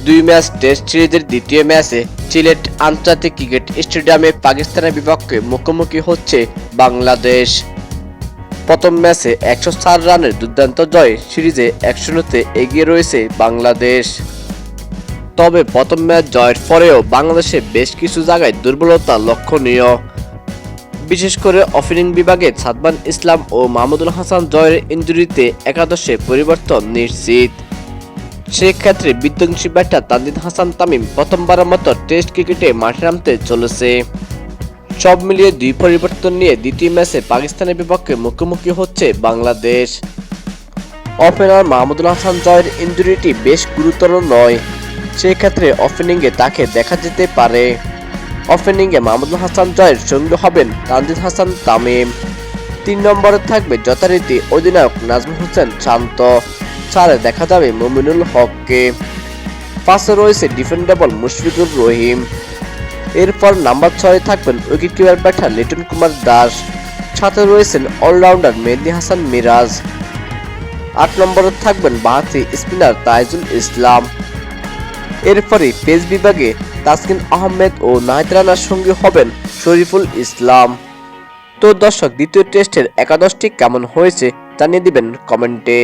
দুই match test সিরিজের দ্বিতীয় ম্যাচে সিলেট আন্তর্জাতিক ক্রিকেট স্টেডিয়ামে পাকিস্তানের বিপক্ষে মুখোমুখি হচ্ছে বাংলাদেশ। প্রথম ম্যাচে 104 রানের দুর্দান্ত জয় সিরিজে 1-0 এগিয়ে রয়েছে বাংলাদেশ। তবে প্রথম ম্যাচ জয়ের পরেও বাংলাদেশে বেশ কিছু জায়গায় দুর্বলতা লক্ষণীয়। বিশেষ করে ওপেনিং বিভাগে সাদমান ইসলাম ও মাহমুদুল হাসান জয়ের ইনজুরিতে একাদশে পরিবর্তন নিশ্চিত। সেক্ষেত্রে বিধ্বংসী ব্যাটার তানজিদ হাসান তামিম প্রথমবারের মতো টেস্ট ক্রিকেটে মাঠে নামতে চলেছে। সব মিলিয়ে দুই পরিবর্তন নিয়ে দ্বিতীয় ম্যাচে পাকিস্তানের বিপক্ষে মুখোমুখি হচ্ছে বাংলাদেশ। ওপেনার মাহমুদুল হাসান জয়ের ইনজুরিটি বেশ গুরুতর নয়, সেক্ষেত্রে ওপেনিংয়ে তাকে দেখা যেতে পারে। ওপেনিংয়ে মাহমুদুল হাসান জয়ের সঙ্গে হবেন তানজিদ হাসান তামিম। 3 নম্বরে থাকবে যথারীতি অধিনায়ক নাজমুল হোসেন শান্ত, 4-এ দেখা যাবে মুমিনুল হককে, 5-এ রয়েছে ডিফেন্ডেবল মুশফিকুর রহিম। এরপর নাম্বার 6-এ থাকবেন উইকেটকিপার ব্যাটার লিটন কুমার দাস, 7-এ রয়েছেন অলরাউন্ডার মেহেদী হাসান মিরাজ, 8 নম্বরে থাকবেন বাঁহাতি স্পিনার তাইজুল ইসলাম। এরপরই পেস বিভাগে তাসকিন আহমেদ ও নাহিদ রানার সঙ্গে হবেন শরীফুল ইসলাম। তো দর্শক, দ্বিতীয় টেস্টের একাদশটি কেমন হয়েছে জানিয়ে দিবেন কমেন্টে।